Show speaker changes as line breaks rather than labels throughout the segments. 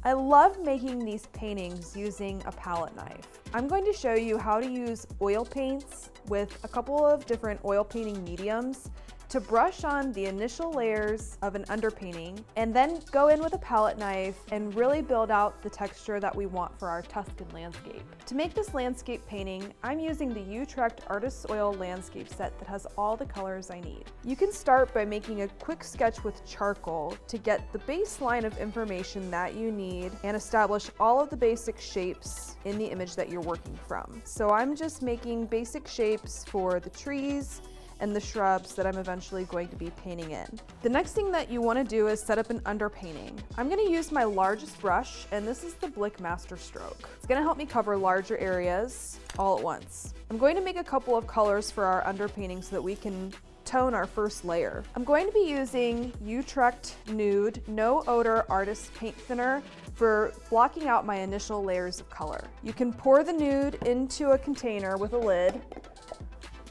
I love making these paintings using a palette knife. I'm going to show you how to use oil paints with a couple of different oil painting mediums to brush on the initial layers of an underpainting and then go in with a palette knife and really build out the texture that we want for our Tuscan landscape. To make this landscape painting, I'm using the Utrecht Artists Oil landscape set that has all the colors I need. You can start by making a quick sketch with charcoal to get the baseline of information that you need and establish all of the basic shapes in the image that you're working from. So I'm just making basic shapes for the trees and the shrubs that I'm eventually going to be painting in. The next thing that you want to do is set up an underpainting. I'm going to use my largest brush, and this is the Blick Master Stroke. It's going to help me cover larger areas all at once. I'm going to make a couple of colors for our underpainting so that we can tone our first layer. I'm going to be using Utrecht Nude No Odor Artist Paint Thinner for blocking out my initial layers of color. You can pour the nude into a container with a lid.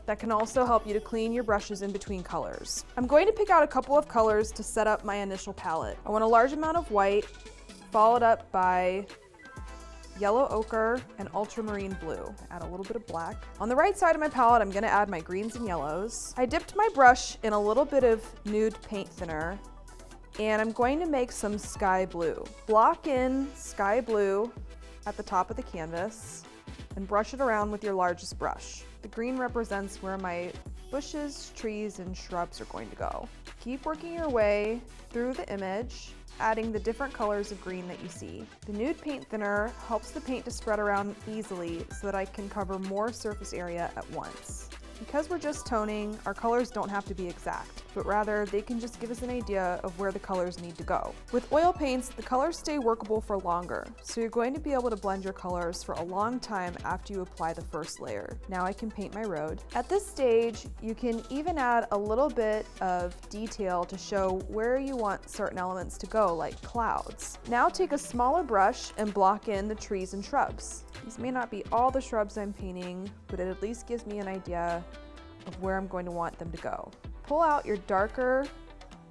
That can also help you to clean your brushes in between colors. I'm going to pick out a couple of colors to set up my initial palette. I want a large amount of white, followed up by yellow ochre and ultramarine blue. Add a little bit of black. On the right side of my palette, I'm gonna add my greens and yellows. I dipped my brush in a little bit of nude paint thinner, and I'm going to make some sky blue. Block in sky blue at the top of the canvas and brush it around with your largest brush. The green represents where my bushes, trees, and shrubs are going to go. Keep working your way through the image, adding the different colors of green that you see. The nude paint thinner helps the paint to spread around easily so that I can cover more surface area at once. Because we're just toning, our colors don't have to be exact, but rather they can just give us an idea of where the colors need to go. With oil paints, the colors stay workable for longer, so you're going to be able to blend your colors for a long time after you apply the first layer. Now I can paint my road. At this stage, you can even add a little bit of detail to show where you want certain elements to go, like clouds. Now take a smaller brush and block in the trees and shrubs. These may not be all the shrubs I'm painting, but it at least gives me an idea of where I'm going to want them to go. Pull out your darker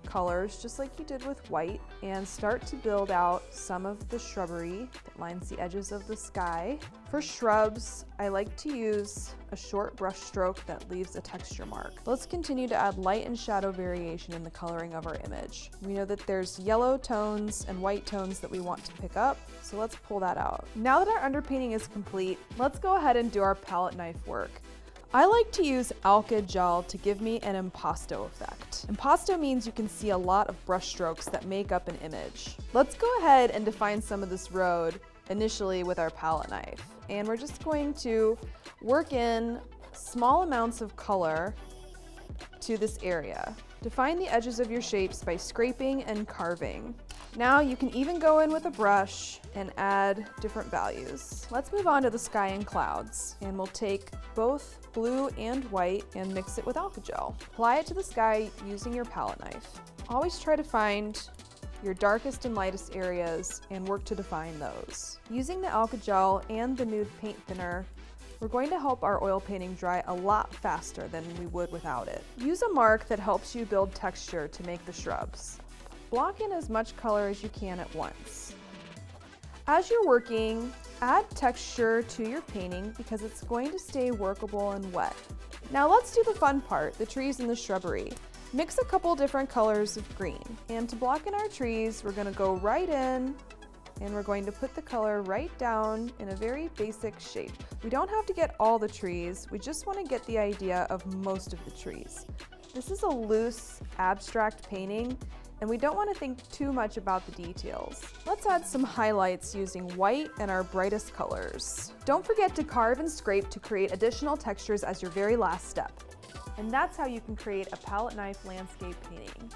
colors, just like you did with white, and start to build out some of the shrubbery that lines the edges of the sky. For shrubs, I like to use a short brush stroke that leaves a texture mark. Let's continue to add light and shadow variation in the coloring of our image. We know that there's yellow tones and white tones that we want to pick up, so let's pull that out. Now that our underpainting is complete, let's go ahead and do our palette knife work. I like to use alka gel to give me an impasto effect. Impasto means you can see a lot of brush strokes that make up an image. Let's go ahead and define some of this road initially with our palette knife. And we're just going to work in small amounts of color to this area. Define the edges of your shapes by scraping and carving. Now you can even go in with a brush and add different values. Let's move on to the sky and clouds, and we'll take both blue and white and mix it with alka gel. Apply it to the sky using your palette knife. Always try to find your darkest and lightest areas and work to define those. Using the alka gel and the nude paint thinner, we're going to help our oil painting dry a lot faster than we would without it. Use a mark that helps you build texture to make the shrubs. Block in as much color as you can at once. As you're working, add texture to your painting because it's going to stay workable and wet. Now let's do the fun part, the trees and the shrubbery. Mix a couple different colors of green. And to block in our trees, we're gonna go right in and we're going to put the color right down in a very basic shape. We don't have to get all the trees, we just want to get the idea of most of the trees. This is a loose, abstract painting, and we don't want to think too much about the details. Let's add some highlights using white and our brightest colors. Don't forget to carve and scrape to create additional textures as your very last step. And that's how you can create a palette knife landscape painting.